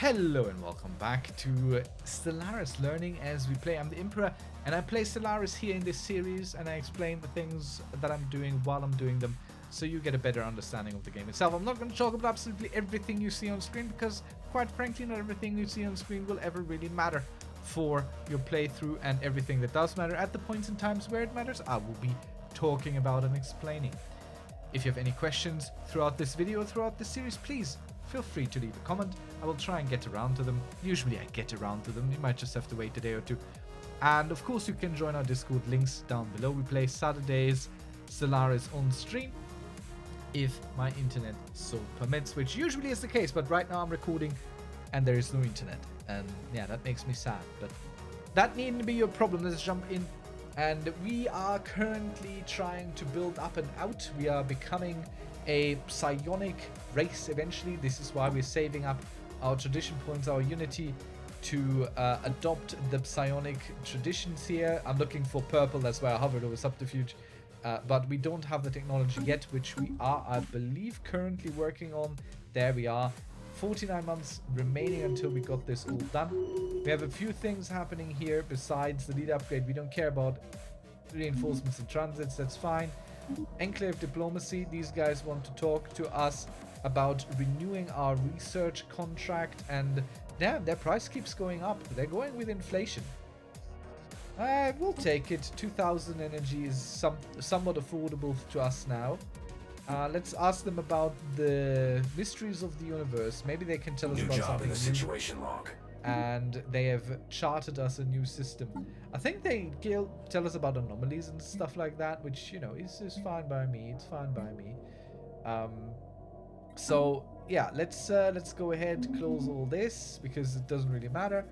Hello and welcome back to Stellaris Learning as we play. I'm the Imperor and I play Stellaris here in this series, and I explain the things that I'm doing while I'm doing them so you get a better understanding of the game itself. I'm not going to talk about absolutely everything you see on screen because quite frankly not everything you see on screen will ever really matter for your playthrough, and everything that does matter at the points and times where it matters I will be talking about and explaining. If you have any questions throughout this video or throughout this series, please feel free to leave a comment. I will try and get around to them. Usually I get around to them. You might just have to wait a day or two. And of course you can join our Discord, links down below. We play Saturdays Stellaris on stream if my internet so permits, which usually is the case, but right now I'm recording and there is no internet. And yeah, that makes me sad, but that needn't be your problem. Let's jump in. And we are currently trying to build up and out. We are becoming a psionic race eventually. This is why we're saving up our tradition points, our unity, to adopt the psionic traditions here. I'm looking for purple, that's why I hovered over subterfuge. But we don't have the technology yet, which we are, I believe, currently working on. There we are. 49 months remaining until we got this all done. We have a few things happening here besides the lead upgrade. We don't care about reinforcements and transits, that's fine. Enclave diplomacy, these guys want to talk to us about renewing our research contract, and damn, their price keeps going up. They're going with inflation. We'll take it. 2,000 energy is somewhat affordable to us now. Let's ask them about the mysteries of the universe. Maybe they can tell us about something new. Situation log. And they have charted us a new system. I think they tell us about anomalies and stuff like that, which, you know, is fine by me. It's fine by me. So yeah, let's go ahead, close all this because it doesn't really matter.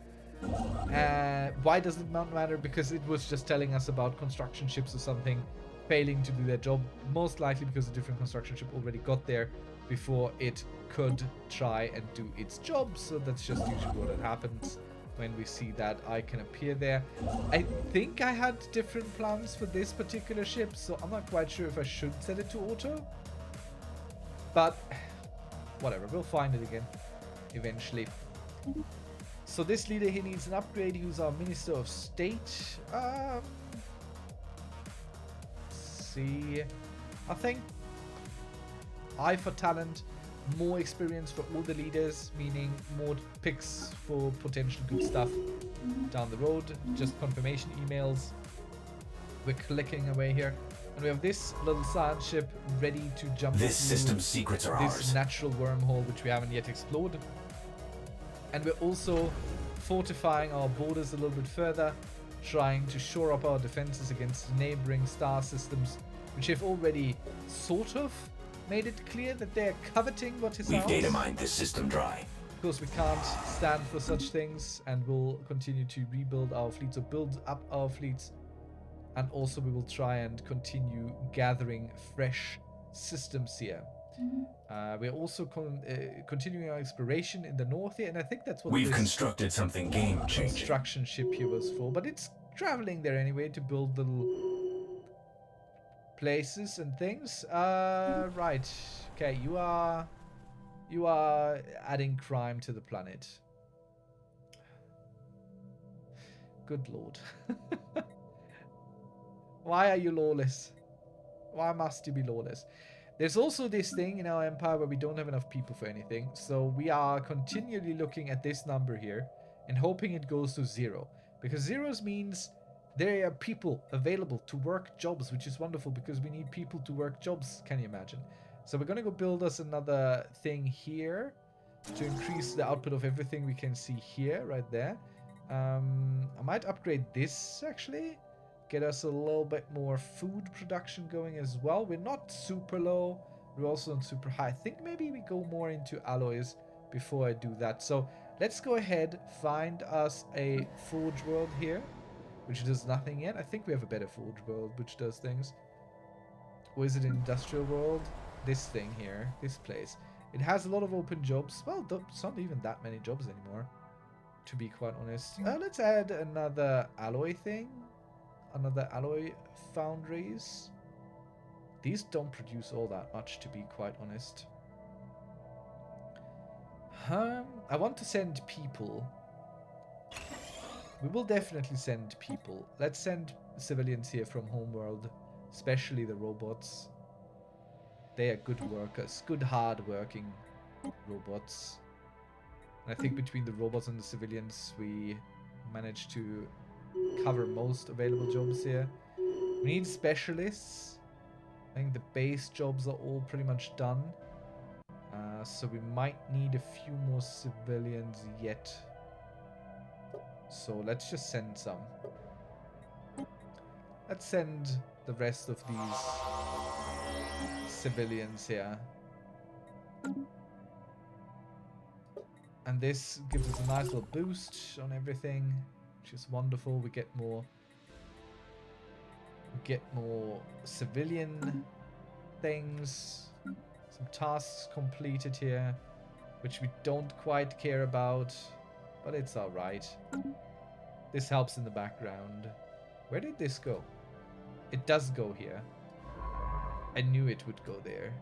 Why does it not matter? Because it was just telling us about construction ships or something failing to do their job, most likely because a different construction ship already got there before it could try and do its job. So that's just usually what happens when we see that icon appear there. I think I had different plans for this particular ship, so I'm not quite sure if I should set it to auto, but whatever, we'll find it again eventually. So this leader here needs an upgrade. Who's our Minister of State? See, I think eye for talent, more experience for all the leaders, meaning more picks for potential good stuff down the road. Just confirmation emails. We're clicking away here, and we have this little science ship ready to jump. This system's secrets are ours. This natural wormhole, which we haven't yet explored. And we're also fortifying our borders a little bit further, trying to shore up our defenses against neighboring star systems, which have already sort of made it clear that they're coveting what is ours. We've data mined this system dry. Of course, we can't stand for such things, and we'll continue to rebuild our fleets or build up our fleets. And also we will try and continue gathering fresh systems here. We're also continuing our exploration in the north here, and I think that's what we've constructed something game-changing. Construction ship here was for, but it's traveling there anyway to build little places and things. Right. Okay, you are adding crime to the planet. Good lord. Why are you lawless? Why must you be lawless? There's also this thing in our empire where we don't have enough people for anything, so we are continually looking at this number here and hoping it goes to 0, because zeros means there are people available to work jobs, which is wonderful because we need people to work jobs. Can you imagine? So we're gonna go build us another thing here to increase the output of everything we can see here, right there. I might upgrade this actually. Get us a little bit more food production going as well. We're not super low. We're also not super high. I think maybe we go more into alloys before I do that. So let's go ahead, find us a forge world here, which does nothing yet. I think we have a better forge world which does things. Or is it an industrial world? This thing here, this place. It has a lot of open jobs. Well, it's not even that many jobs anymore, to be quite honest. Let's add another alloy thing. Another alloy foundries. These don't produce all that much, to be quite honest. I want to send people. We will definitely send people. Let's send civilians here from homeworld, especially the robots. They are good workers, good hard-working robots. And I think between the robots and the civilians, we managed to cover most available jobs here. We need specialists. I think the base jobs are all pretty much done. So we might need a few more civilians yet. So let's just send some. Let's send the rest of these civilians here. And this gives us a nice little boost on everything, which is wonderful. We get more civilian things. Some tasks completed here, which we don't quite care about, but it's alright. This helps in the background. Where did this go? It does go here. I knew it would go there.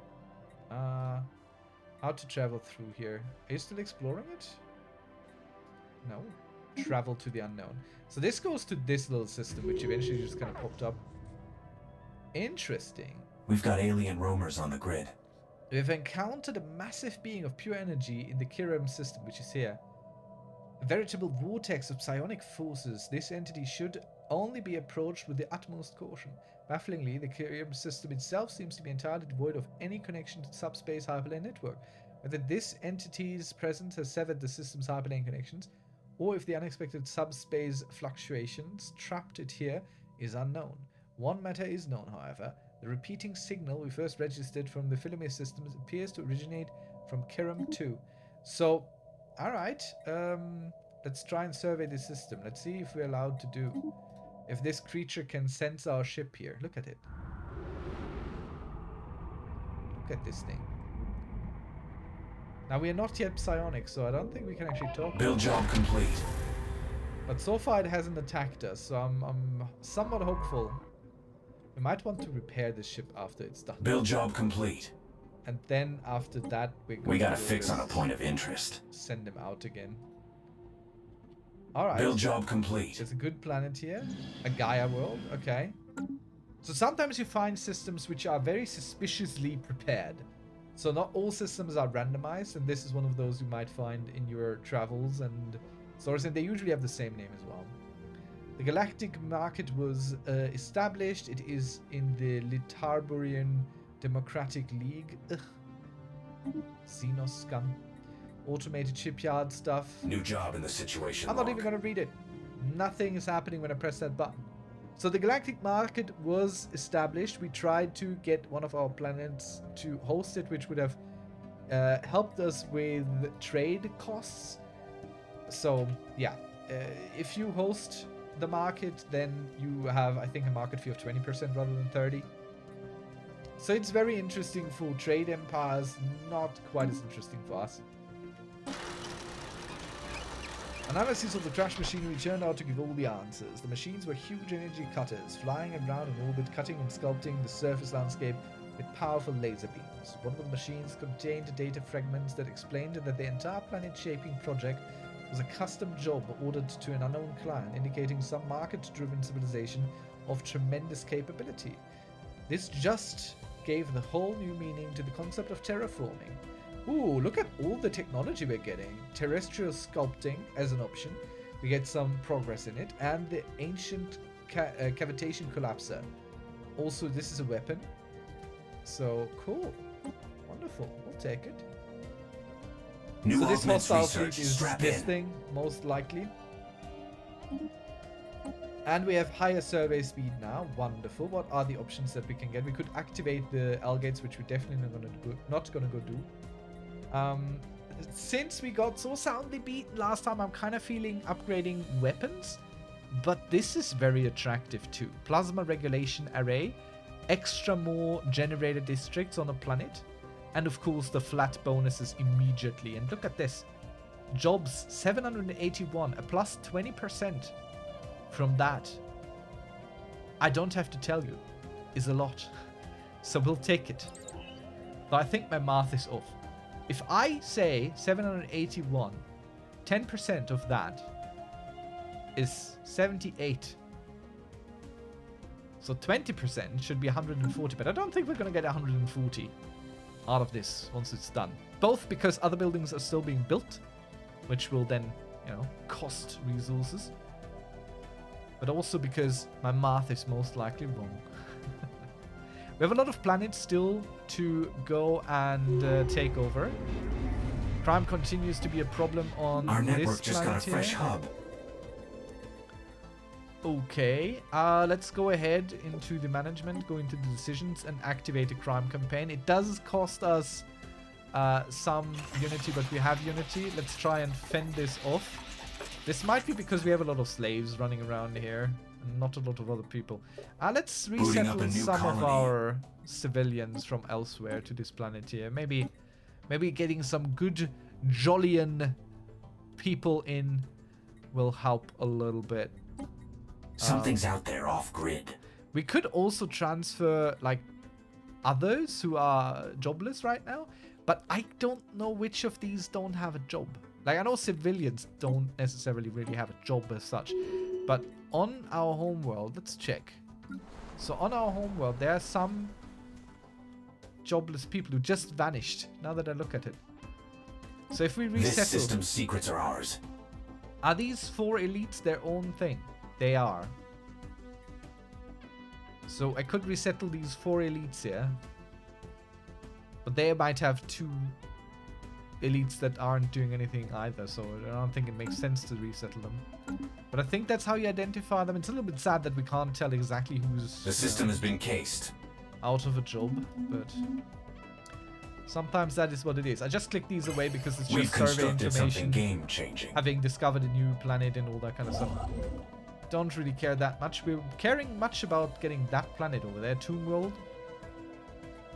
How to travel through here. Are you still exploring it? No. Travel to the unknown. So this goes to this little system, which eventually just kind of popped up. Interesting. We've got alien roamers on the grid. We've encountered a massive being of pure energy in the Kiram system, which is here. A veritable vortex of psionic forces. This entity should only be approached with the utmost caution. Bafflingly, the Kiram system itself seems to be entirely devoid of any connection to the subspace hyperlane network. Whether this entity's presence has severed the system's hyperlane connections, or if the unexpected subspace fluctuations trapped it here, is unknown. One matter is known, however. The repeating signal we first registered from the Philomere systems appears to originate from Kiram 2. So, alright, let's try and survey the system. Let's see if we're allowed to do... If this creature can sense our ship here. Look at it. Look at this thing. Now, we are not yet psionic, so I don't think we can actually talk. Build job complete. But so far it hasn't attacked us, so I'm somewhat hopeful. We might want to repair this ship after it's done. Build job complete. And then after that, we got a fix on a point of interest. Send him out again. Alright. Build job complete. There's a good planet here. A Gaia world. Okay. So sometimes you find systems which are very suspiciously prepared. So not all systems are randomized, and this is one of those you might find in your travels and stories, and they usually have the same name as well. The galactic market was established. It is in the Litarburian Democratic League. Ugh. Xenos scum. Automated shipyard stuff. New job in the situation I'm not even going to read it. Nothing is happening when I press that button. So the galactic market was established. We tried to get one of our planets to host it, which would have helped us with trade costs. So yeah, if you host the market, then you have, I think, a market fee of 20% rather than 30%. So it's very interesting for trade empires, not quite as interesting for us. Analysis of the crash machinery turned out to give all the answers. The machines were huge energy cutters, flying around in orbit, cutting and sculpting the surface landscape with powerful laser beams. One of the machines contained data fragments that explained that the entire planet-shaping project was a custom job ordered to an unknown client, indicating some market-driven civilization of tremendous capability. This just gave the whole new meaning to the concept of terraforming. Ooh, look at all the technology we're getting. Terrestrial sculpting as an option. We get some progress in it. And the ancient cavitation collapser. Also, this is a weapon. So, cool. Wonderful. We'll take it. New so this hostile research. fleet is this thing, most likely. And we have higher survey speed now. Wonderful. What are the options that we can get? We could activate the L-gates, which we're definitely not gonna go do. Since we got so soundly beaten last time, I'm kind of feeling upgrading weapons. But this is very attractive too. Plasma regulation array. Extra more generator districts on the planet. And of course the flat bonuses immediately. And look at this. Jobs 781. A plus 20% from that. I don't have to tell you. Is a lot. So we'll take it. But I think my math is off. If I say 781 10% of that is 78. So 20% should be 140, but I don't think we're going to get 140 out of this once it's done. Both because other buildings are still being built, which will then, you know, cost resources. But also because my math is most likely wrong. We have a lot of planets still to go and take over. Crime continues to be a problem on Our this network just got a fresh here. hub. Okay, let's go ahead into the management, go into the decisions, and activate a crime campaign. It does cost us some unity, but we have unity. Let's try and fend this off. This might be because we have a lot of slaves running around here, and not a lot of other people. Let's resettle some of our civilians from elsewhere to this planet here. Maybe getting some good Jollian people in will help a little bit. Something's out there off-grid. We could also transfer, like, others who are jobless right now, but I don't know which of these don't have a job. Like, I know civilians don't necessarily really have a job as such, but on our homeworld, let's check. So on our homeworld, there are some jobless people who just vanished, now that I look at it. So if we resettle... This system's secrets are ours. Are these 4 elites their own thing? They are. So I could resettle these 4 elites here. But they might have 2 elites that aren't doing anything either. So I don't think it makes sense to resettle them. But I think that's how you identify them. It's a little bit sad that we can't tell exactly who's... The system has been cased. Out of a job. But sometimes that is what it is. I just clicked these away because it's We've just survey constructed information. something game-changing. Having discovered a new planet and all that kind of stuff. Don't really care that much. We're caring much about getting that planet over there, Tomb World.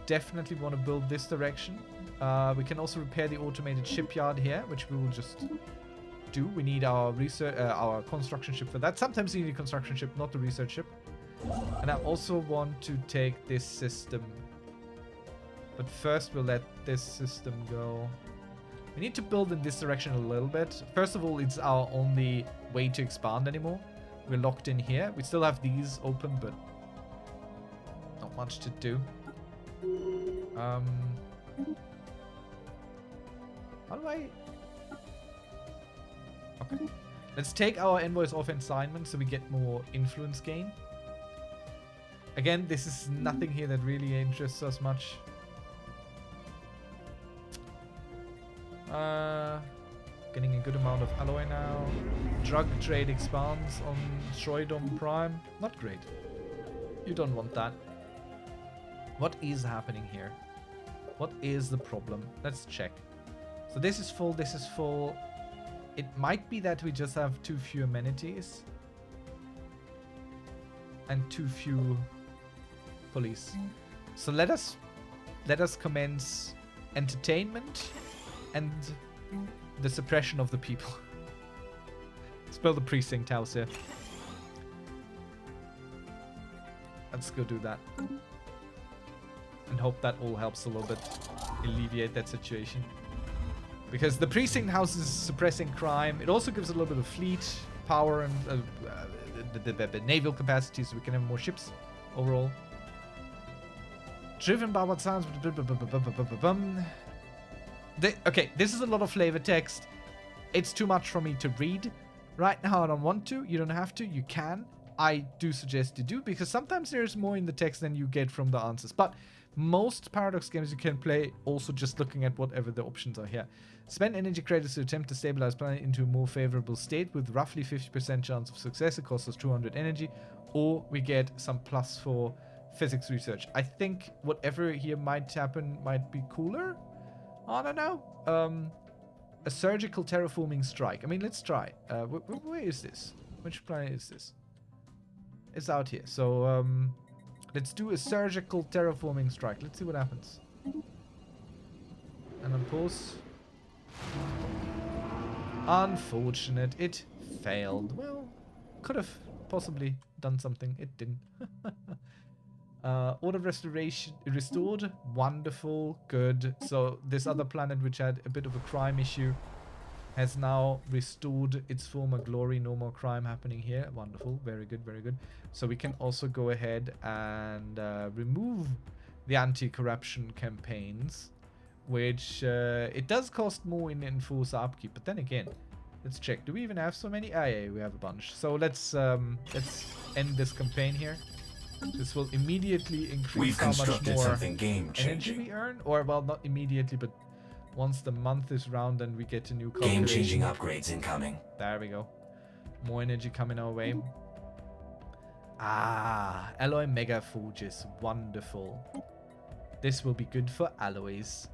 Definitely want to build this direction. We can also repair the automated shipyard here, which we will just do. We need our research, our construction ship for that. Sometimes you need a construction ship, not the research ship. And I also want to take this system. But first we'll let this system go. We need to build in this direction a little bit. First of all, it's our only way to expand anymore. We're locked in here. We still have these open, but not much to do. How do I... Okay. Let's take our envoys off assignment so we get more influence gain. Again, this is nothing here that really interests us much. Getting a good amount of alloy now. Drug trade expands on Shroidom Prime. Not great. You don't want that. What is happening here? What is the problem? Let's check. So this is full, this is full. It might be that we just have too few amenities. And too few police. So let us commence entertainment and the suppression of the people. Let's build a precinct house here. Let's go do that. And hope that all helps a little bit alleviate that situation. Because the precinct house is suppressing crime. It also gives a little bit of fleet power and the naval capacity so we can have more ships overall. Driven by what sounds... Okay, this is a lot of flavor text. It's too much for me to read. Right now I don't want to. You don't have to. You can. I do suggest you do, because sometimes there's more in the text than you get from the answers. But most Paradox games you can play also just looking at whatever the options are here. Spend energy credits to attempt to stabilize planet into a more favorable state with roughly 50% chance of success. It costs us 200 energy. Or we get some +4 physics research. I think whatever here might happen might be cooler. I don't know. A surgical terraforming strike. I mean, let's try. Where is this? Which planet is this? It's out here. So, let's do a surgical terraforming strike. Let's see what happens. And on pause. Unfortunate. It failed. Well, could have possibly done something. It didn't. Order restoration restored. Wonderful. Good. So this other planet which had a bit of a crime issue has now restored its former glory. No more crime happening here. Wonderful. Very good, very good. So we can also go ahead and remove the anti-corruption campaigns, which it does cost more in enforcer upkeep. But then again, let's check. Do we even have so many? Ah, yeah, we have a bunch. So let's end this campaign here. This will immediately increase how much more energy we earn. Or, well, not immediately, but once the month is round and we get a new calculation. Game-changing upgrades incoming. There we go. More energy coming our way. Ah, alloy mega forges. Wonderful. This will be good for alloys.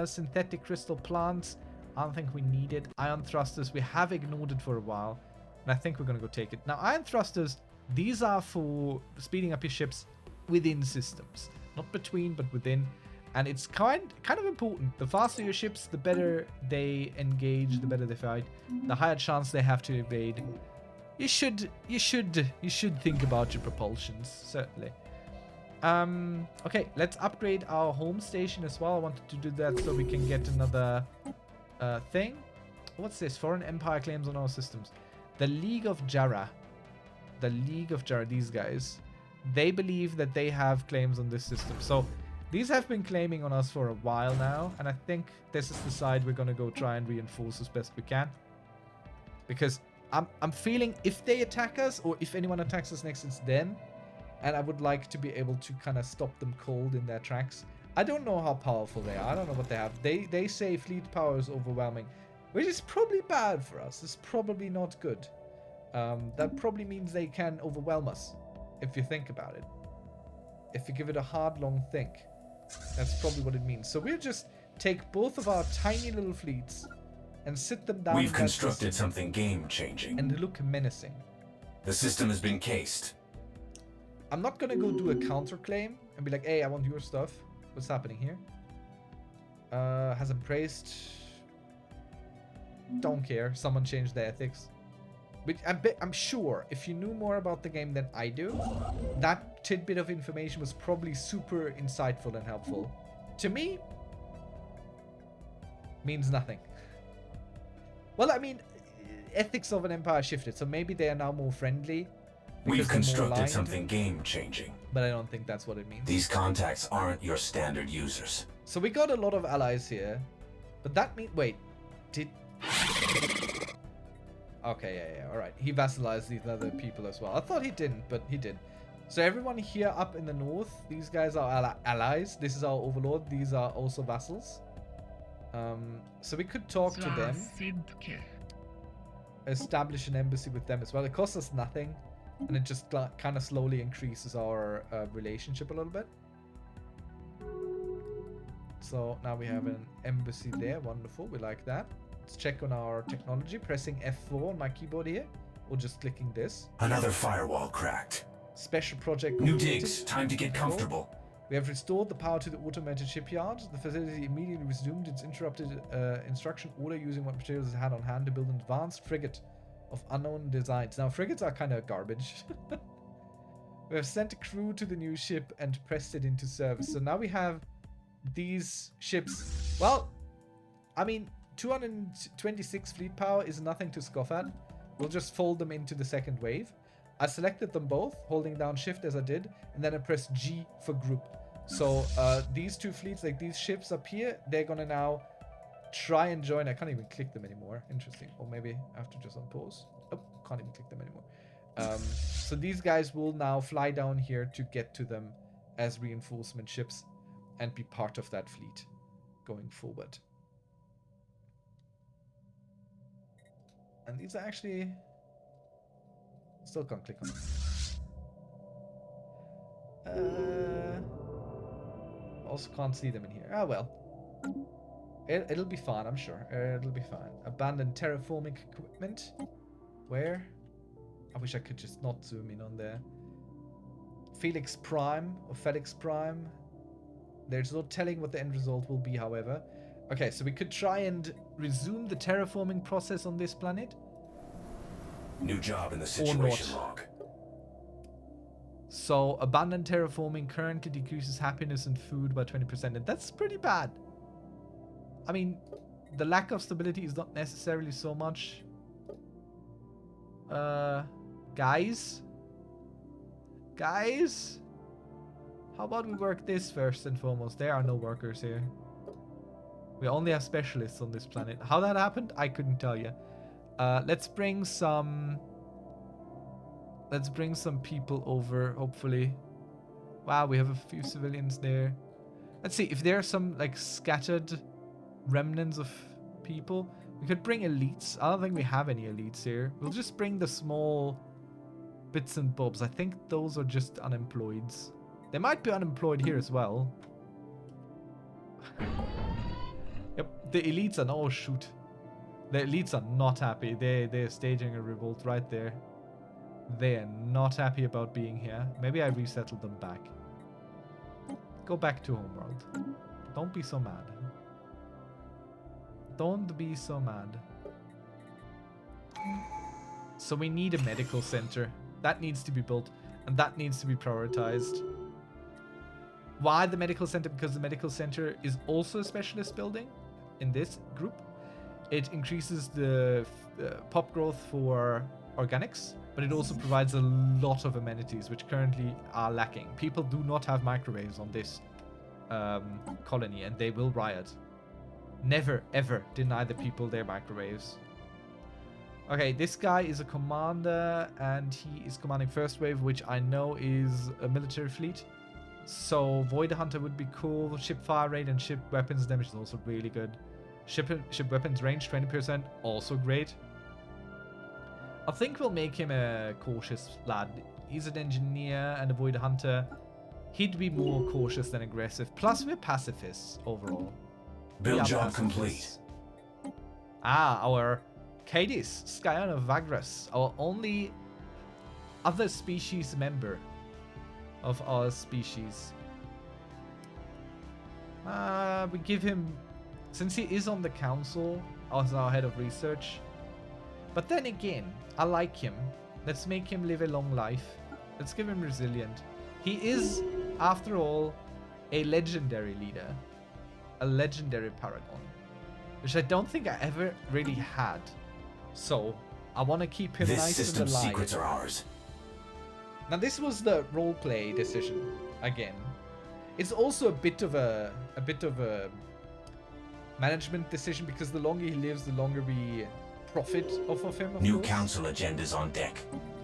Synthetic crystal plants. I don't think we need it. Ion thrusters. We have ignored it for a while. And I think we're going to go take it. Now, ion thrusters, these are for speeding up your ships within systems. Not between, but within. And it's kind of important. The faster your ships, the better they engage, the better they fight, the higher chance they have to evade. You should think about your propulsions, certainly. Okay, let's upgrade our home station as well. I wanted to do that so we can get another thing. What's this? Foreign Empire claims on our systems. The League of Jara. The League of Jara, these guys. They believe that they have claims on this system. So these have been claiming on us for a while now, and I think this is the side we're going to go try and reinforce as best we can. Because I'm feeling if they attack us, or if anyone attacks us next, it's them. And I would like to be able to kind of stop them cold in their tracks. I don't know how powerful they are. I don't know what they have. They say fleet power is overwhelming, which is probably bad for us. It's probably not good. That probably means they can overwhelm us, if you think about it. If you give it a hard, long think. That's probably what it means. So we'll just take both of our tiny little fleets and sit them down. We've constructed something game-changing. And look menacing. The system has been cased. I'm not gonna go do a counterclaim and be like, hey, I want your stuff. What's happening here? Has embraced. Don't care. Someone changed their ethics. But I'm sure if you knew more about the game than I do, that tidbit of information was probably super insightful and helpful. To me, means nothing. Well, I mean, ethics of an empire shifted, so maybe they are now more friendly. We've constructed something game-changing. But I don't think that's what it means. These contacts aren't your standard users. So we got a lot of allies here. But that means... Wait. Did... Okay, yeah, alright. He vassalized these other people as well. I thought he didn't, but he did. So everyone here up in the north, these guys are allies. This is our overlord. These are also vassals. So we could talk to them. Establish an embassy with them as well. It costs us nothing. And it just kind of slowly increases our relationship a little bit. So now we have an embassy there. Wonderful. We like that. Let's check on our technology. Pressing F4 on my keyboard here. Or just clicking this. Another firewall cracked. Special project. New digs. Time to get comfortable. We have restored the power to the automated shipyard. The facility immediately resumed its interrupted instruction order using what materials it had on hand to build an advanced frigate of unknown designs. Now, frigates are kind of garbage. We have sent a crew to the new ship and pressed it into service. So now we have these ships. Well, I mean, 226 fleet power is nothing to scoff at. We'll just fold them into the second wave. I selected them both, holding down shift as I did, and then I pressed G for group. So these two fleets, like these ships up here, they're gonna now try and join. I can't even click them anymore. Interesting. Or maybe I have to just unpause. Oh, can't even click them anymore. So these guys will now fly down here to get to them as reinforcement ships and be part of that fleet going forward. And these are actually... Still can't click on them. Also can't see them in here. Ah, well. It'll be fine, I'm sure. It'll be fine. Abandoned terraforming equipment. Where? I wish I could just not zoom in on there. Felix Prime or Felix Prime. There's no telling what the end result will be, however. Okay, so we could try and resume the terraforming process on this planet. New job in the situation log. So, abandoned terraforming currently decreases happiness and food by 20%, and that's pretty bad. I mean, the lack of stability is not necessarily so much. Guys? Guys? How about we work this first and foremost? There are no workers here. We only have specialists on this planet. How that happened, I couldn't tell you. Let's bring some people over, hopefully. Wow, we have a few civilians there. Let's see, if there are some, like, scattered remnants of people, we could bring elites. I don't think we have any elites here. We'll just bring the small bits and bobs. I think those are just unemployeds. They might be unemployed here as well. Yep, the elites are... Oh, shoot. The elites are not happy. They're staging a revolt right there. They are not happy about being here. Maybe I resettled them back. Go back to homeworld. Don't be so mad. Don't be so mad. So we need a medical center. That needs to be built. And that needs to be prioritized. Why the medical center? Because the medical center is also a specialist building in this group. It increases the pop growth for organics, but it also provides a lot of amenities which currently are lacking. People do not have microwaves on this colony, and they will riot. Never ever deny the people their microwaves. Okay, this guy is a commander, and he is commanding first wave, which I know is a military fleet. So Void Hunter would be cool. Ship fire rate and ship weapons damage is also really good. Ship weapons range 20%, also great. I think we'll make him a cautious lad. He's an engineer and a Void Hunter. He'd be more cautious than aggressive. Plus, we're pacifists overall. Build job complete. Ah, our Cadis, Scion Vagras, our only other species member of our species. We give him, since he is on the council as our head of research. But then again, I like him. Let's make him live a long life. Let's give him resilient. He is, after all, a legendary leader. A legendary paragon. Which I don't think I ever really had. So, I want to keep him nice and alive. This system's secrets are ours. Now this was the roleplay decision, again. It's also a bit of a management decision, because the longer he lives, the longer we profit off of him, of New course. council agendas on deck.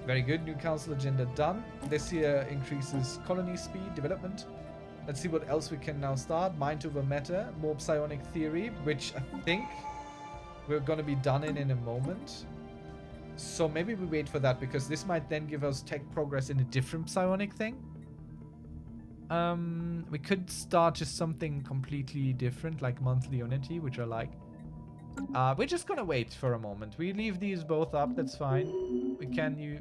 Very good, new council agenda done. This here increases colony speed, development. Let's see what else we can now start. Mind over matter, more psionic theory, which I think we're gonna be done in a moment. So maybe we wait for that, because this might then give us tech progress in a different psionic thing. We could start just something completely different, like monthly unity, which I like. We're just gonna wait for a moment. We leave these both up, that's fine. We can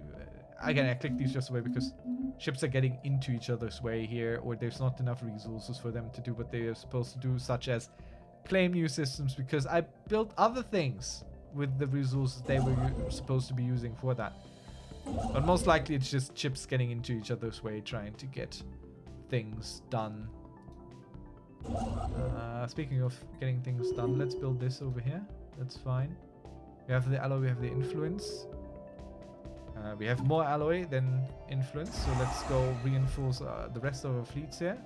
again, I click these just away because ships are getting into each other's way here, or there's not enough resources for them to do what they are supposed to do, such as claim new systems, because I built other things with the resources they were supposed to be using for that. But most likely it's just ships getting into each other's way, trying to get things done. Speaking of getting things done, let's build this over here. That's fine. We have the alloy, we have the influence. We have more alloy than influence, so let's go reinforce the rest of our fleets here.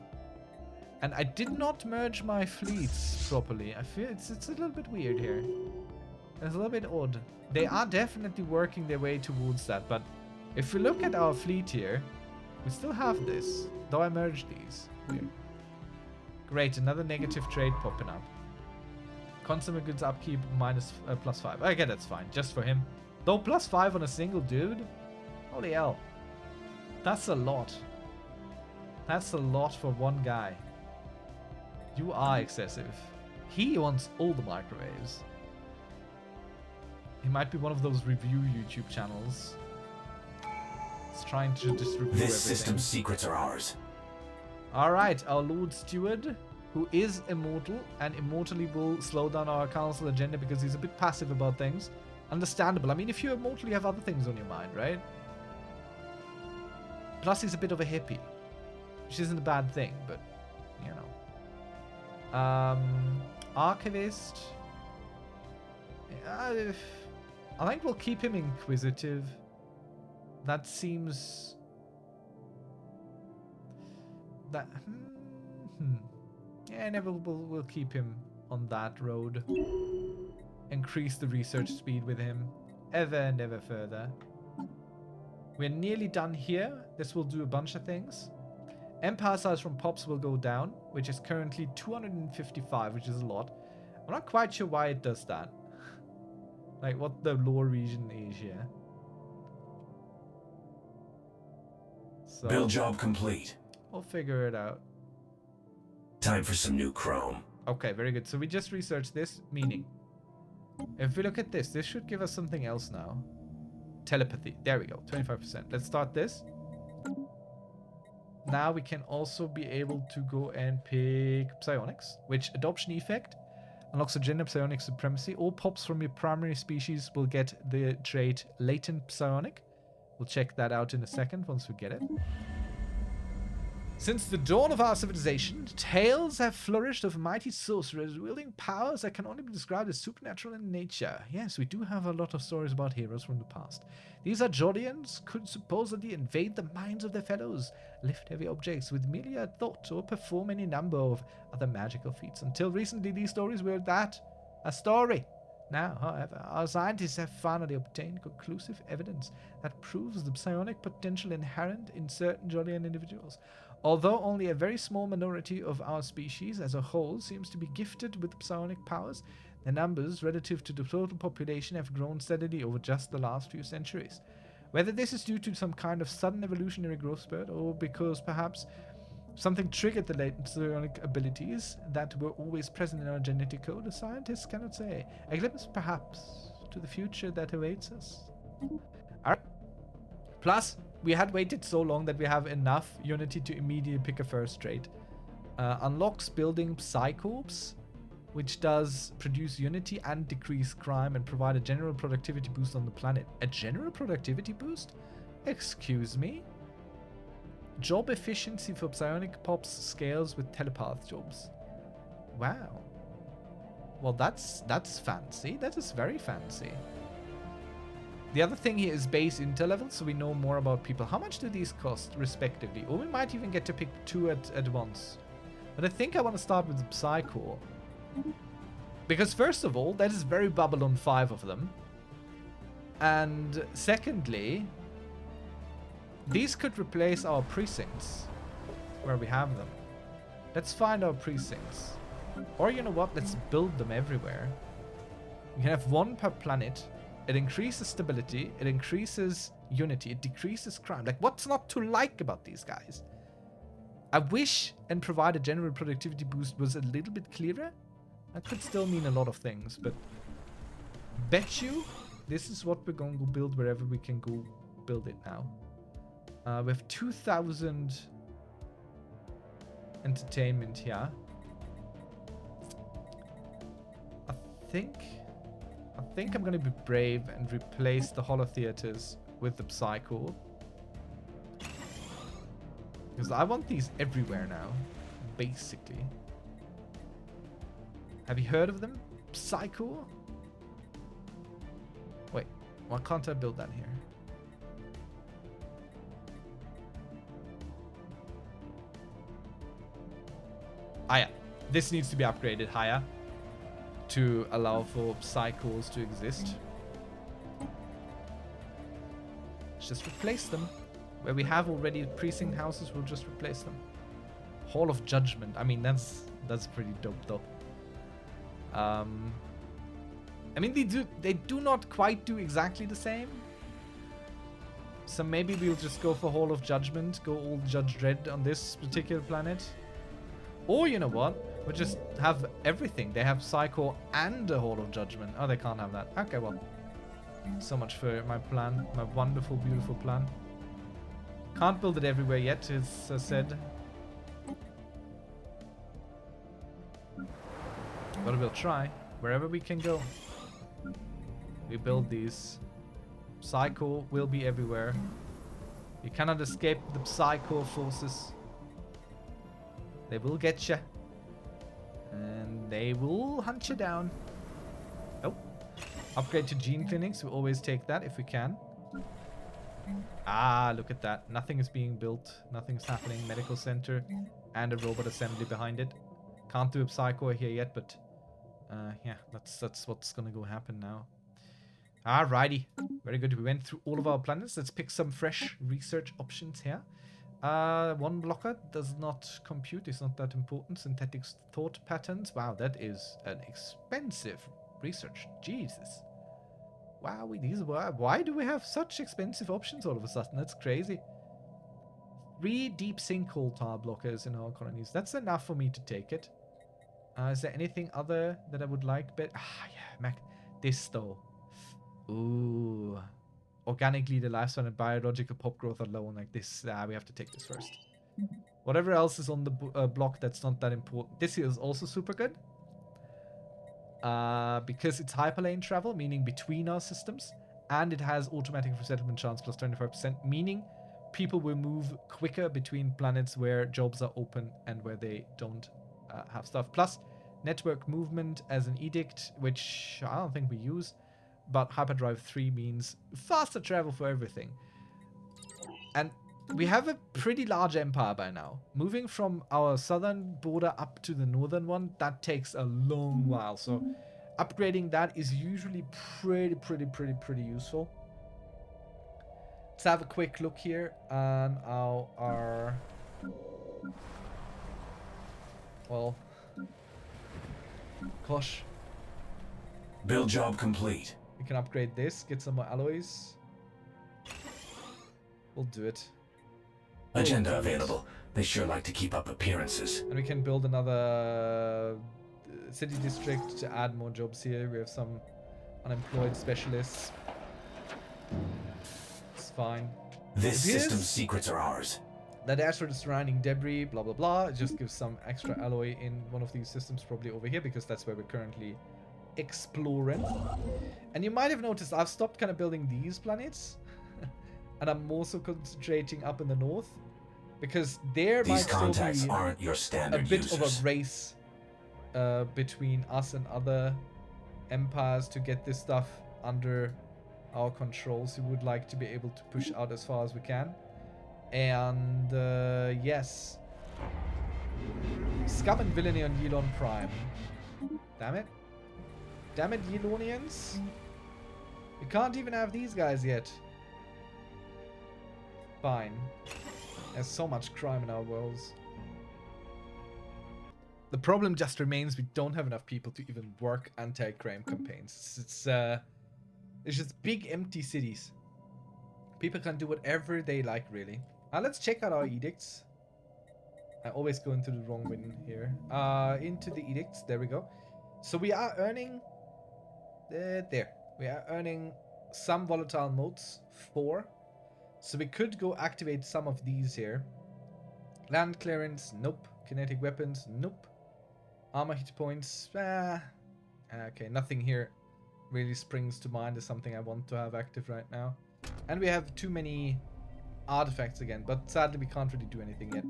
And I did not merge my fleets properly. I feel it's a little bit weird here. It's a little bit odd. They are definitely working their way towards that, but if we look at our fleet here, we still have this, though I merged these. Weird. Great, another negative trade popping up. Consumer goods upkeep minus +5. Okay, that's fine, just for him. Though +5 on a single dude? Holy hell. That's a lot. That's a lot for one guy. You are excessive. He wants all the microwaves. He might be one of those review YouTube channels. He's trying to just review everything. This system's secrets are ours. Alright, our Lord Steward, who is immortal, and immortally will slow down our council agenda because he's a bit passive about things. Understandable. I mean, if you're immortal, you have other things on your mind, right? Plus, he's a bit of a hippie, which isn't a bad thing, but, you know. Archivist. I think we'll keep him inquisitive. That seems... That... Yeah, never we'll keep him on that road. Increase the research speed with him. Ever and ever further. We're nearly done here. This will do a bunch of things. Empire size from Pops will go down, which is currently 255, which is a lot. I'm not quite sure why it does that. Like what the lore region is here. So, Build job complete. We'll figure it out. Time for some new chrome. Okay, very good. So we just researched this, meaning if we look at this, this should give us something else now. Telepathy. There we go. 25%. Let's start this. Now we can also be able to go and pick psionics, which adoption effect unlocks a gender psionic supremacy. All pops from your primary species will get the trait latent psionic. We'll check that out in a second once we get it. Since the dawn of our civilization, tales have flourished of mighty sorcerers wielding powers that can only be described as supernatural in nature. Yes, we do have a lot of stories about heroes from the past. These Ajodians could supposedly invade the minds of their fellows, lift heavy objects with merely a thought, or perform any number of other magical feats. Until recently, these stories were a story. Now, however, our scientists have finally obtained conclusive evidence that proves the psionic potential inherent in certain Jodian individuals. Although only a very small minority of our species as a whole seems to be gifted with psionic powers, their numbers relative to the total population have grown steadily over just the last few centuries. Whether this is due to some kind of sudden evolutionary growth spurt, or because perhaps something triggered the latent psionic abilities that were always present in our genetic code, the scientists cannot say. A glimpse, perhaps, to the future that awaits us. Alright. Plus, we had waited so long that we have enough Unity to immediately pick a first trait. Unlocks building Psycorps, which does produce Unity and decrease crime and provide a general productivity boost on the planet. A general productivity boost? Excuse me? Job efficiency for psionic pops scales with telepath jobs. Wow. Well, that's fancy. That is very fancy. The other thing here is base intel level, so we know more about people. How much do these cost, respectively? Or we might even get to pick two at once. But I think I want to start with the Psycore. Because first of all, that is very Babylon 5 of them. And secondly, these could replace our precincts, where we have them. Let's find our precincts. Or you know what, let's build them everywhere. We can have one per planet. It increases stability, it increases unity, it decreases crime. Like, what's not to like about these guys? I wish and provide a general productivity boost was a little bit clearer. That could still mean a lot of things, but bet you this is what we're going to build wherever we can go build it now. We have 2,000 entertainment here. I think I'm going to be brave and replace the holo theaters with the Psycho. Because I want these everywhere now, basically. Have you heard of them? Psycho? Wait, why can't I build that here? Ah yeah, this needs to be upgraded higher to allow for Psychos to exist. Let's just replace them. Where we have already precinct houses, we'll just replace them. Hall of Judgment. I mean, that's pretty dope though. I mean, they do not quite do exactly the same. So maybe we'll just go for Hall of Judgment, go all Judge Dredd on this particular planet. Or you know what? We'll just have everything. They have Psycho and a Hall of Judgment. Oh, they can't have that. Okay, well. So much for my plan. My wonderful, beautiful plan. Can't build it everywhere yet, as I said. But we'll try. Wherever we can go. We build these. Psycho will be everywhere. You cannot escape the Psycho forces. They will get you. And they will hunt you down. Oh. Upgrade to gene clinics. We always take that if we can. Ah, look at that. Nothing is being built. Nothing's happening. Medical center and a robot assembly behind it. Can't do a psycho here yet, but yeah, that's what's gonna go happen now. Alrighty, very good. We went through all of our planets. Let's pick some fresh research options here. One blocker does not compute. It's not that important. Synthetic thought patterns. Wow, that is an expensive research. Jesus. Wow, why do we have such expensive options all of a sudden? That's crazy. 3 deep sinkhole tar blockers in our colonies. That's enough for me to take it. Is there anything other that I would like? Yeah, Mac. This though. Ooh. Organically, the lifespan and biological pop growth are low, and like this. We have to take this first. Whatever else is on the block that's not that important. This here is also super good. Because it's hyperlane travel, meaning between our systems, and it has automatic resettlement chance plus 25%, meaning people will move quicker between planets where jobs are open and where they don't have stuff. Plus, network movement as an edict, which I don't think we use, but hyperdrive 3 means faster travel for everything. And we have a pretty large empire by now. Moving from our southern border up to the northern one, that takes a long while. So upgrading that is usually pretty useful. Let's have a quick look here on our well, gosh. Build job complete. We can upgrade this, get some more alloys. We'll do it. Agenda available. They sure like to keep up appearances. And we can build another city district to add more jobs here. We have some unemployed specialists. It's fine. This system's secrets are ours. That asteroid is surrounding debris, blah blah blah. It just gives some extra alloy in one of these systems, probably over here, because that's where we're currently exploring. And you might have noticed I've stopped kind of building these planets. And I'm also concentrating up in the north, because there These might still contacts be aren't your standard a bit users. of a race between us and other empires to get this stuff under our control. So we would like to be able to push out as far as we can. And yes, scum and villainy on Yilon Prime. Damn it. Damn it, Yilonians. We can't even have these guys yet. Fine. There's so much crime in our worlds. The problem just remains we don't have enough people to even work anti-crime campaigns. It's just big empty cities. People can do whatever they like, really. Let's check out our edicts. I always go into the wrong bin here. Into the edicts. There we go. So we are earning... there. We are earning some volatile motes. 4. So we could go activate some of these here. Land clearance, nope. Kinetic weapons, nope. Armor hit points, okay, nothing here really springs to mind as something I want to have active right now. And we have too many artifacts again, but sadly we can't really do anything yet.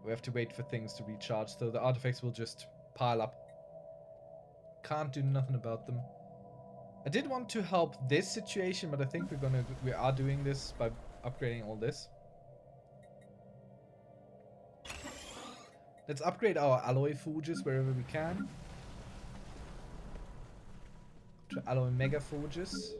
We have to wait for things to recharge, so the artifacts will just pile up. Can't do nothing about them. I did want to help this situation, but I think we are doing this by upgrading all this. Let's upgrade our alloy forges wherever we can. To alloy mega forges.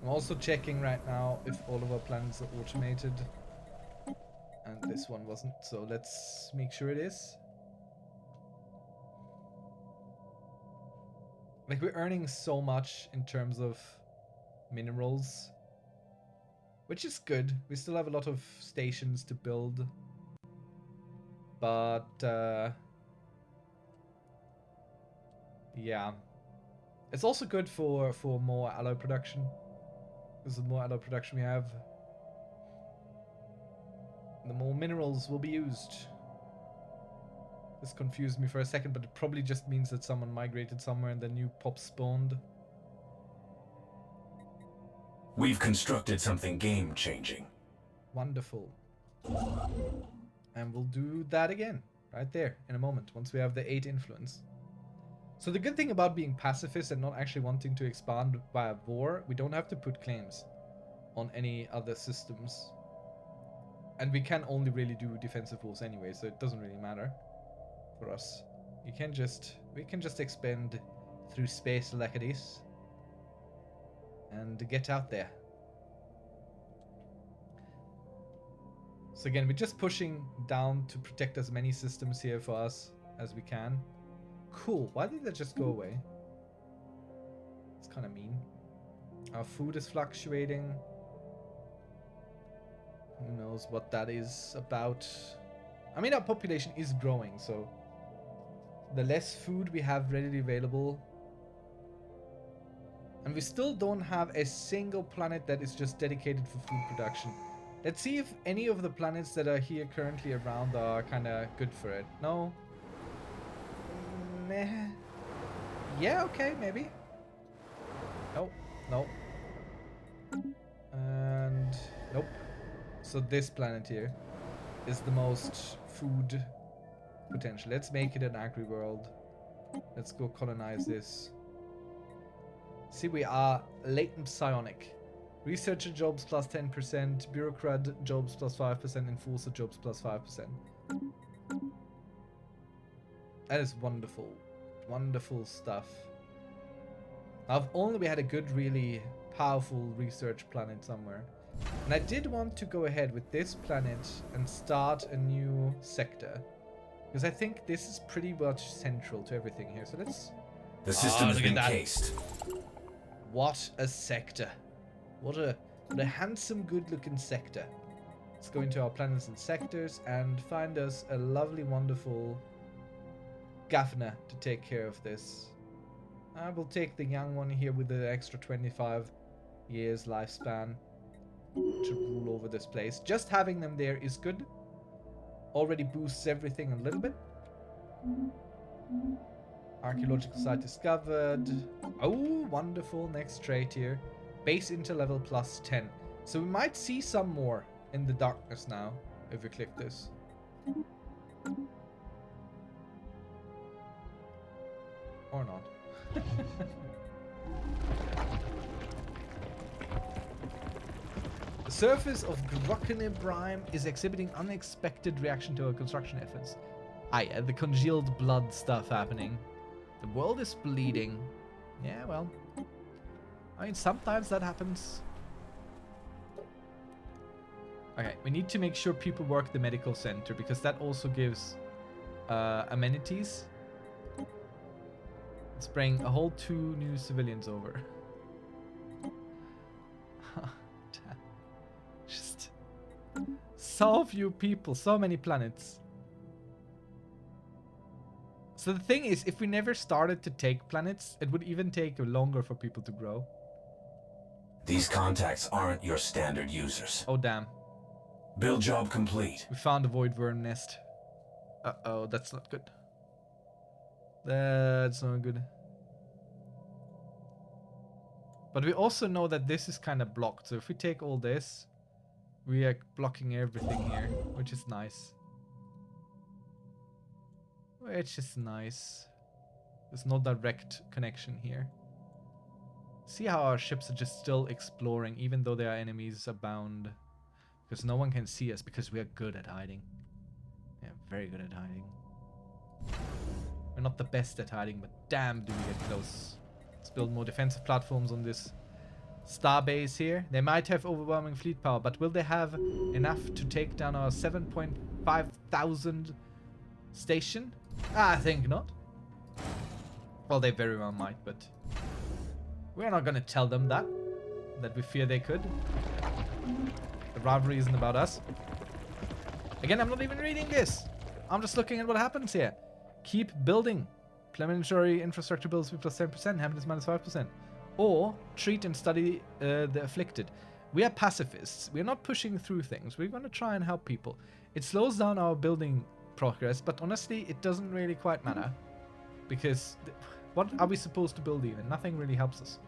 I'm also checking right now if all of our planets are automated. And this one wasn't, so let's make sure it is. Like, we're earning so much in terms of minerals, which is good. We still have a lot of stations to build, but yeah, it's also good for more alloy production. Because the more alloy production we have, the more minerals will be used. This confused me for a second, but it probably just means that someone migrated somewhere and the new pop spawned. We've constructed something game-changing. Wonderful. And we'll do that again, right there, in a moment, once we have the 8 influence. So the good thing about being pacifist and not actually wanting to expand via war, we don't have to put claims on any other systems. And we can only really do defensive wars anyway, so it doesn't really matter for us. We can just expand through space like it is and get out there. So again, we're just pushing down to protect as many systems here for us as we can. Cool. Why did that just go away? It's kind of mean. Our food is fluctuating. Who knows what that is about? I mean, our population is growing, so the less food we have readily available. And we still don't have a single planet that is just dedicated for food production. Let's see if any of the planets that are here currently around are kind of good for it. No? Meh. Yeah, okay, maybe. Nope, nope. And nope. So this planet here is the most food potential. Let's make it an agri-world. Let's go colonize this. See, we are latent psionic. Researcher jobs plus 10%, bureaucrat jobs plus 5%, enforcer jobs plus 5%. That is wonderful. Wonderful stuff. Now, if only we had a good, really powerful research planet somewhere. And I did want to go ahead with this planet and start a new sector. Because I think this is pretty much central to everything here. So let's... The system has been cased. What a sector. What a handsome, good-looking sector. Let's go into our planets and sectors and find us a lovely, wonderful governor to take care of this. I will take the young one here with the extra 25 years lifespan to rule over this place. Just having them there is good. Already boosts everything a little bit. Archaeological site discovered. Oh, wonderful. Next trait here. Base intel level plus 10. So we might see some more in the darkness now if we click this. Or not. The surface of Grockenibrim is exhibiting unexpected reaction to our construction efforts. Ah yeah, the congealed blood stuff happening. The world is bleeding. Yeah, well. I mean, sometimes that happens. Okay, we need to make sure people work the medical center because that also gives amenities. Let's bring a whole 2 new civilians over. Just so few people, so many planets. So the thing is, if we never started to take planets, it would even take longer for people to grow. These contacts aren't your standard users. Oh, damn. Build job complete. We found a void worm nest. Uh-oh, that's not good. That's not good. But we also know that this is kind of blocked. So if we take all this, we are blocking everything here, which is nice. Which is nice. There's no direct connection here. See how our ships are just still exploring, even though their enemies abound. Because no one can see us, because we are good at hiding. Yeah, very good at hiding. We're not the best at hiding, but damn do we get close. Let's build more defensive platforms on this starbase here. They might have overwhelming fleet power, but will they have enough to take down our 7.5 thousand station? I think not. Well, they very well might, but we're not gonna tell them that we fear they could. The rivalry isn't about us. Again, I'm not even reading this. I'm just looking at what happens here. Keep building. Planetary infrastructure builds with plus 10%, happiness minus 5%. Or treat and study the afflicted. We are pacifists. We're not pushing through things. We're going to try and help people. It slows down our building progress, but honestly, it doesn't really quite matter. Because what are we supposed to build even? Nothing really helps us.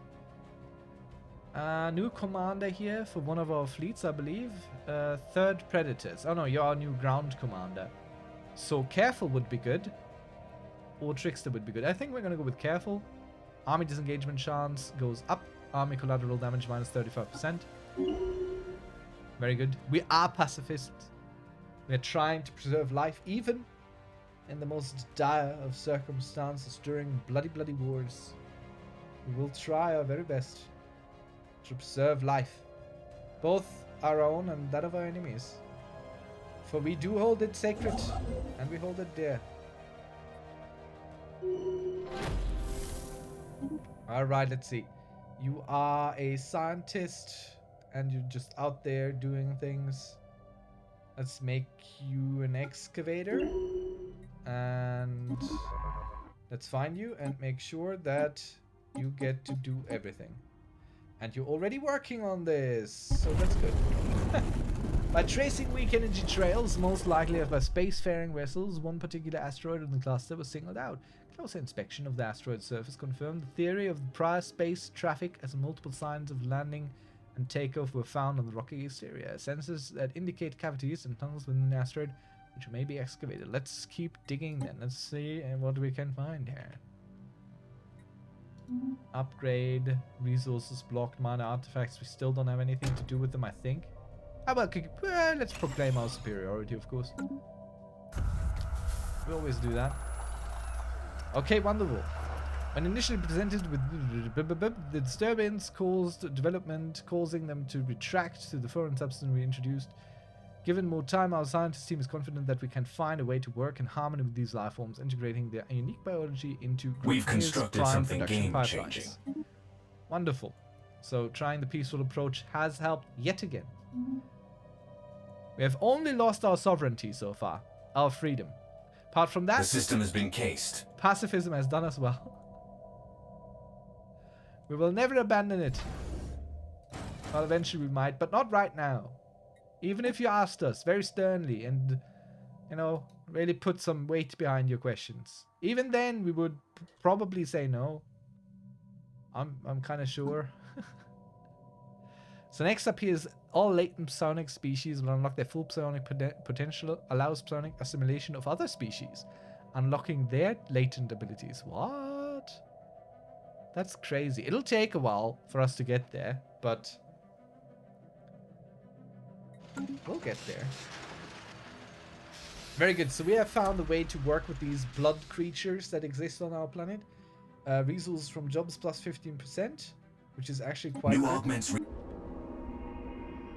New commander here for one of our fleets, I believe. Third Predators. Oh no, you're our new ground commander. So careful would be good. Or Trickster would be good. I think we're gonna go with careful. Army disengagement chance goes up. Army collateral damage minus 35%. Very good. We are pacifists. We're trying to preserve life even in the most dire of circumstances during bloody wars. We will try our very best to preserve life, both our own and that of our enemies. For we do hold it sacred, and we hold it dear. Alright, let's see. You are a scientist, and you're just out there doing things. Let's make you an excavator. And let's find you and make sure that you get to do everything. And you're already working on this, so that's good. By tracing weak energy trails, most likely by spacefaring vessels, one particular asteroid in the cluster was singled out. Closer inspection of the asteroid surface confirmed the theory of the prior space traffic, as multiple signs of landing and takeoff were found on the rocky exterior. Sensors that indicate cavities and tunnels within the asteroid, which may be excavated. Let's keep digging then. Let's see what we can find here. Upgrade, resources blocked, minor artifacts. We still don't have anything to do with them, I think. Well, let's proclaim our superiority, of course. We always do that. Okay, wonderful. When initially presented with the disturbance caused development, causing them to retract to the foreign substance we introduced. Given more time, our scientist team is confident that we can find a way to work in harmony with these life forms, integrating their unique biology into We've constructed something game-changing. Wonderful. So trying the peaceful approach has helped yet again. We have only lost our sovereignty so far, our freedom. Apart from that, the system has been cased. Pacifism has done us well. We will never abandon it. Well, eventually we might, but not right now. Even if you asked us very sternly and, you know, really put some weight behind your questions. Even then, we would probably say no. I'm kind of sure. So next up here is all latent psionic species will unlock their full psionic potential, allows psionic assimilation of other species, unlocking their latent abilities. What? That's crazy. It'll take a while for us to get there, but we'll get there. Very good. So we have found a way to work with these blood creatures that exist on our planet. Resources from jobs plus 15%, which is actually quite New good. augments.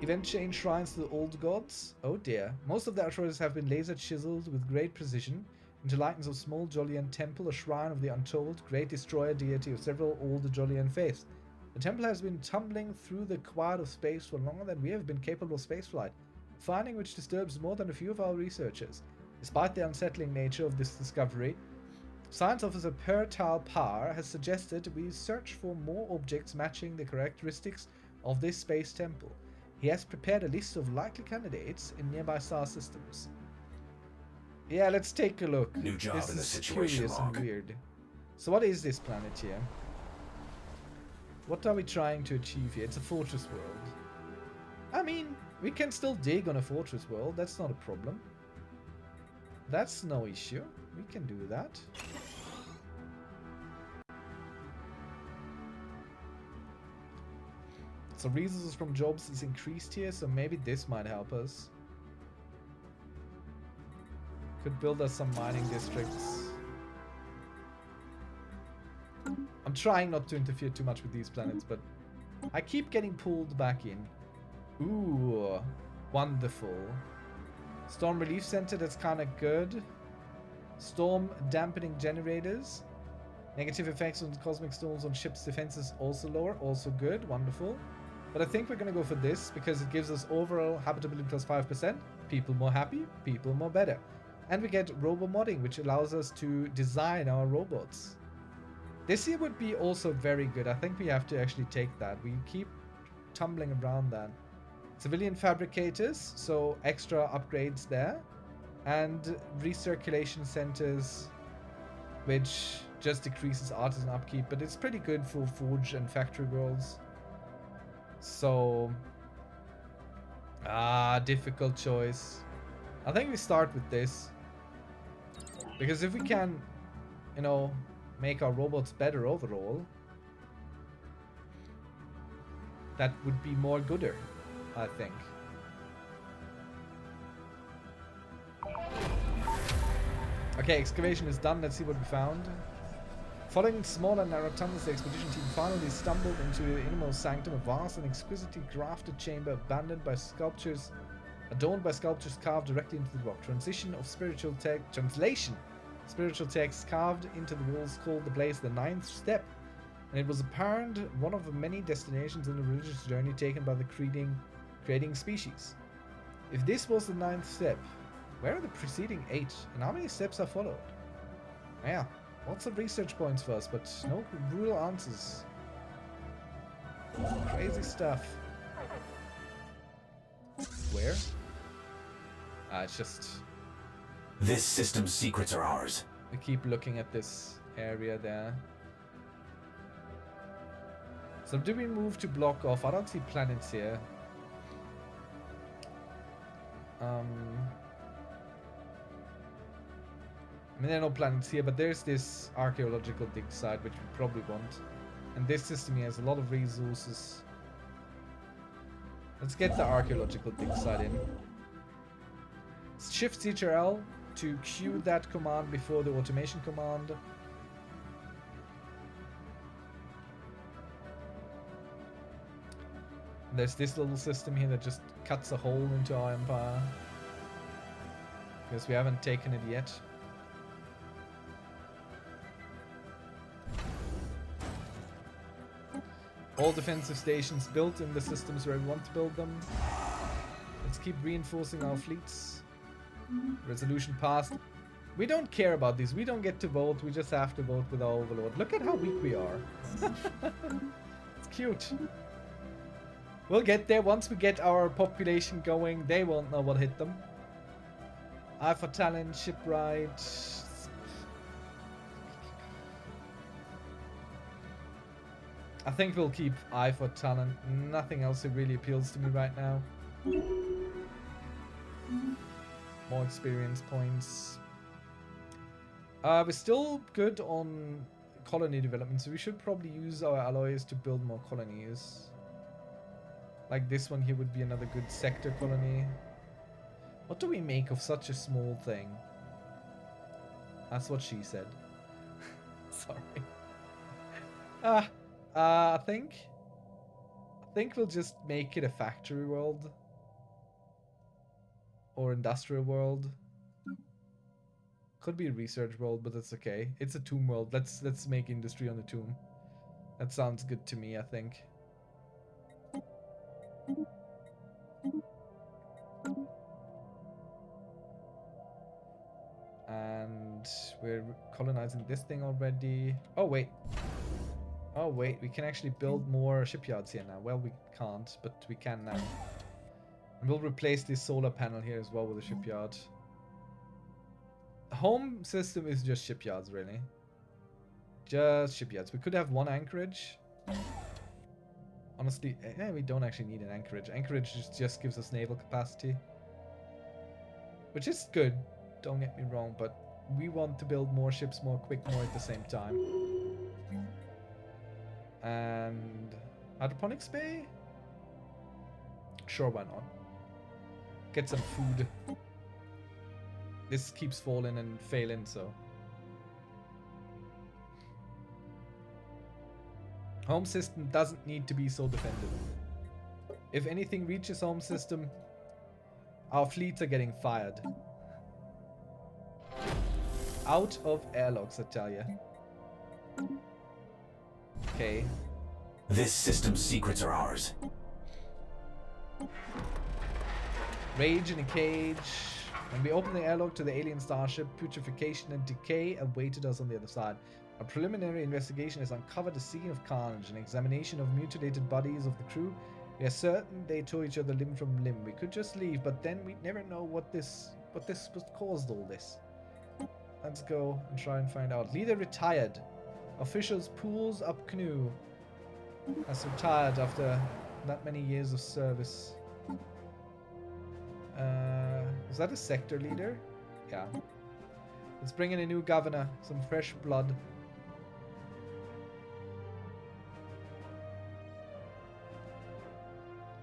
Event chain shrines to the old gods. Oh dear. Most of the asteroids have been laser chiseled with great precision into likeness of small Jolian temple, a shrine of the untold, great destroyer deity of several old Jolian faiths. The temple has been tumbling through the quiet of space for longer than we have been capable of spaceflight, a finding which disturbs more than a few of our researchers. Despite the unsettling nature of this discovery, Science Officer Pertal Par has suggested we search for more objects matching the characteristics of this space temple. He has prepared a list of likely candidates in nearby star systems. Yeah, let's take a look. New job This in the is situation curious log. and weird. So what is this planet here? What are we trying to achieve here? It's a fortress world. I mean, we can still dig on a fortress world. That's not a problem. That's no issue. We can do that. So resources from jobs is increased here, so maybe this might help us. Could build us some mining districts. I'm trying not to interfere too much with these planets, but I keep getting pulled back in. Ooh, wonderful. Storm Relief Center, that's kind of good. Storm dampening generators. Negative effects on cosmic storms on ships' defenses also lower, also good, wonderful. But I think we're going to go for this because it gives us overall habitability plus 5%. People more happy, people more better. And we get robo-modding, which allows us to design our robots. This here would be also very good. I think we have to actually take that. We keep tumbling around that. Civilian fabricators, so extra upgrades there. And recirculation centers, which just decreases artisan upkeep, but it's pretty good for forge and factory worlds. So, difficult choice. I think we start with this. Because if we can, you know, make our robots better overall, that would be more gooder, I think. Okay, excavation is done. Let's see what we found. Following small and narrow tunnels, the expedition team finally stumbled into the innermost sanctum, a vast and exquisitely crafted chamber abandoned by sculptures, adorned by sculptures carved directly into the rock. Translation spiritual text carved into the walls called the place the ninth step, and it was apparent one of the many destinations in the religious journey taken by the creating species. If this was the ninth step, where are the preceding 8, and how many steps are followed? Yeah. Lots of research points for us, but no real answers. Crazy stuff. Where? It's just... This system's secrets are ours. We keep looking at this area there. So do we move to block off? I don't see planets here. I mean, there are no planets here, but there's this archaeological dig site, which we probably want. And this system here has a lot of resources. Let's get the archaeological dig site in. Shift CTRL to cue that command before the automation command. And there's this little system here that just cuts a hole into our empire. Because we haven't taken it yet. All defensive stations built in the systems where we want to build them. Let's keep reinforcing our fleets. Resolution passed. We don't care about these. We don't get to vote. We just have to vote with our overlord. Look at how weak we are. It's cute. We'll get there. Once we get our population going, they won't know what hit them. Eye for talent, shipwright. I think we'll keep Eye for talent. Nothing else that really appeals to me right now. More experience points. We're still good on colony development, so we should probably use our alloys to build more colonies. Like this one here would be another good sector colony. What do we make of such a small thing? That's what she said. Sorry. I think we'll just make it a factory world or industrial world. Could be a research world, but that's okay. It's a tomb world. Let's make industry on the tomb. That sounds good to me, I think. And we're colonizing this thing already. Oh wait. Oh wait, we can actually build more shipyards here now. Well, we can't, but we can now. And we'll replace this solar panel here as well with a shipyard. The home system is just shipyards, really. Just shipyards. We could have one anchorage. Honestly, we don't actually need an anchorage. Anchorage just gives us naval capacity. Which is good, don't get me wrong, but we want to build more ships more quick, more at the same time. And hydroponics bay? Sure, why not? Get some food. This keeps falling and failing, so. Home system doesn't need to be so defended. If anything reaches home system, our fleets are getting fired. Out of airlocks, I tell ya. Okay. This system's secrets are ours. Rage in a cage. When we opened the airlock to the alien starship, putrefaction and decay awaited us on the other side. A preliminary investigation has uncovered a scene of carnage. An examination of mutilated bodies of the crew. We are certain they tore each other limb from limb. We could just leave, but then we'd never know what caused all this. Let's go and try and find out. Leader retired. Officials pulls up canoe. Has retired after that many years of service. Is that a sector leader? Yeah. Let's bring in a new governor. Some fresh blood.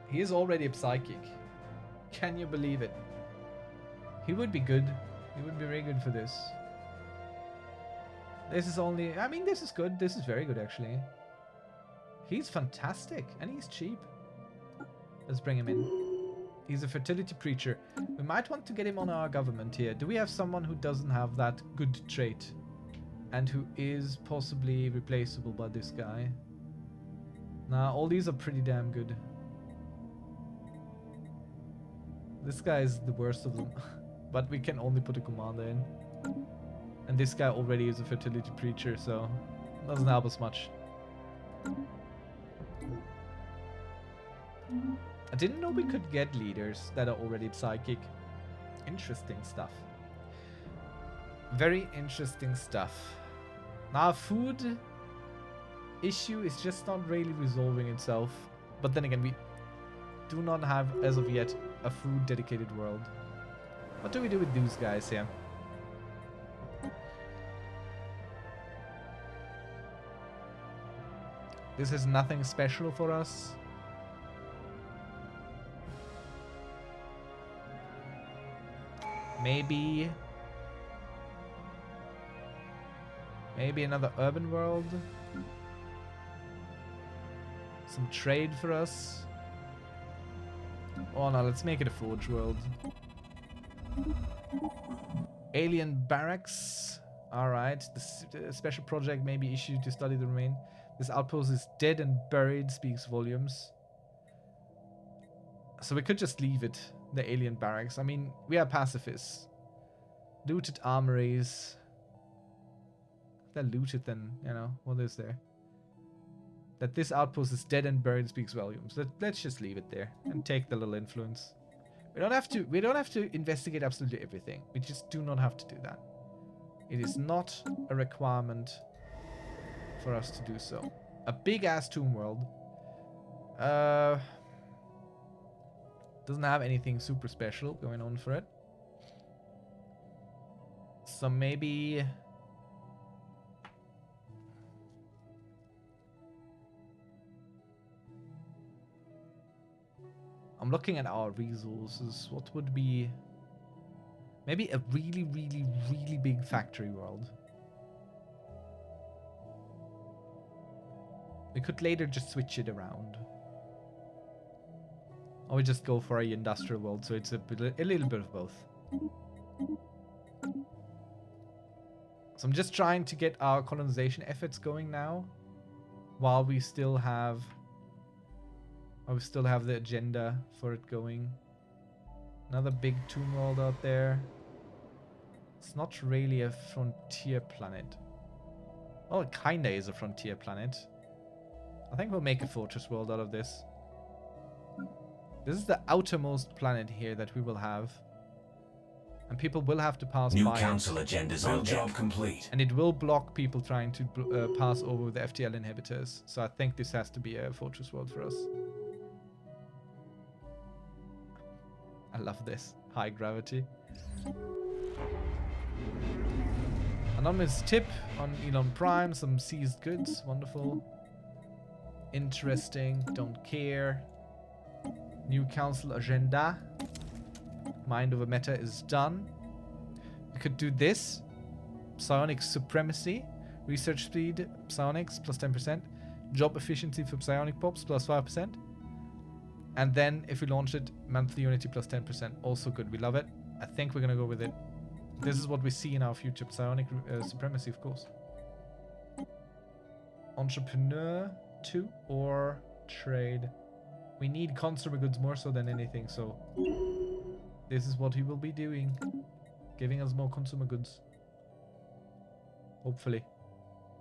He is already a psychic. Can you believe it? He would be good. He would be very good for this. This is only... I mean, this is good. This is very good, actually. He's fantastic. And he's cheap. Let's bring him in. He's a fertility preacher. We might want to get him on our government here. Do we have someone who doesn't have that good trait? And who is possibly replaceable by this guy? Nah, all these are pretty damn good. This guy is the worst of them. But we can only put a commander in. And this guy already is a fertility preacher, so doesn't help us much. I didn't know we could get leaders that are already psychic. Interesting stuff. Very interesting stuff. Now, food issue is just not really resolving itself. But then again, we do not have, as of yet, a food dedicated world. What do we do with these guys here? This is nothing special for us. Maybe another urban world. Some trade for us. Oh no, let's make it a forge world. Alien barracks. Alright, the special project may be issued to study the remain. This outpost is dead and buried, speaks volumes. So we could just leave it, the alien barracks. I mean, we are pacifists. Looted armories. If they're looted, then, you know, what is there? That this outpost is dead and buried speaks volumes. Let's just leave it there and take the little influence. We don't have to investigate absolutely everything. We just do not have to do that. It is not a requirement for us to do so. A big ass tomb world. Doesn't have anything super special going on for it. So maybe I'm looking at our resources. What would be maybe a really, really, really big factory world? We could later just switch it around. Or we just go for a industrial world, so it's a little bit of both. So I'm just trying to get our colonization efforts going now, while we still have the agenda for it going. Another big tomb world out there. It's not really a frontier planet. Well, it kinda is a frontier planet. I think we'll make a fortress world out of this. This is the outermost planet here that we will have. And people will have to pass by. New council agendas on job complete. And it will block people trying to pass over the FTL inhibitors. So I think this has to be a fortress world for us. I love this. High gravity. Anonymous tip on Elon Prime. Some seized goods. Wonderful. Interesting. Don't care. New council agenda. Mind over matter is done. We could do this. Psionic supremacy. Research speed, psionics plus 10%. Job efficiency for psionic pops plus 5%. And then if we launch it, monthly unity plus 10%. Also good. We love it. I think we're going to go with it. This is what we see in our future. Psionic supremacy, of course. Entrepreneur 2 or trade. We need consumer goods more so than anything, so this is what he will be doing. Giving us more consumer goods. Hopefully.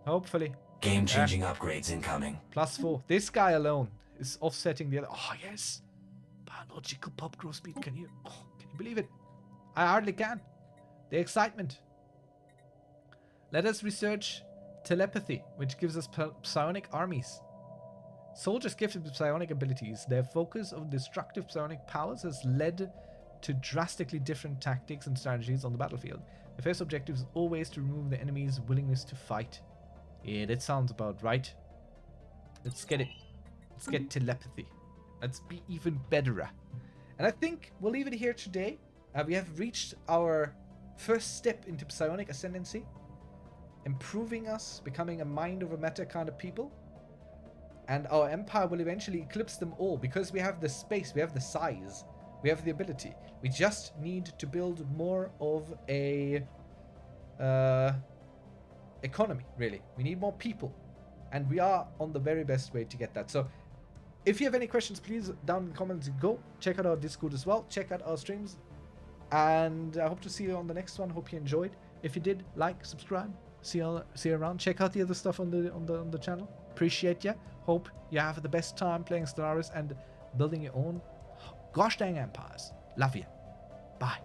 Hopefully. Game-changing upgrades incoming. +4. This guy alone is offsetting the other. Oh, yes. Biological pop growth speed. Can you believe it? I hardly can. The excitement. Let us research telepathy, which gives us psionic armies. Soldiers gifted with psionic abilities, their focus on destructive psionic powers has led to drastically different tactics and strategies on the battlefield. The first objective is always to remove the enemy's willingness to fight. Yeah, that sounds about right. Let's get it. Let's get telepathy. Let's be even better. And I think we'll leave it here today. We have reached our first step into psionic ascendancy. Improving us, becoming a mind over matter kind of people. And our empire will eventually eclipse them all because we have the space, we have the size, we have the ability. We just need to build more of a economy, really. We need more people. And we are on the very best way to get that. So if you have any questions, please down in the comments, go check out our Discord as well. Check out our streams. And I hope to see you on the next one. Hope you enjoyed. If you did, like, subscribe. See you around. Check out the other stuff on the channel. Appreciate ya. Hope you have the best time playing Stellaris and building your own gosh dang empires. Love you. Bye.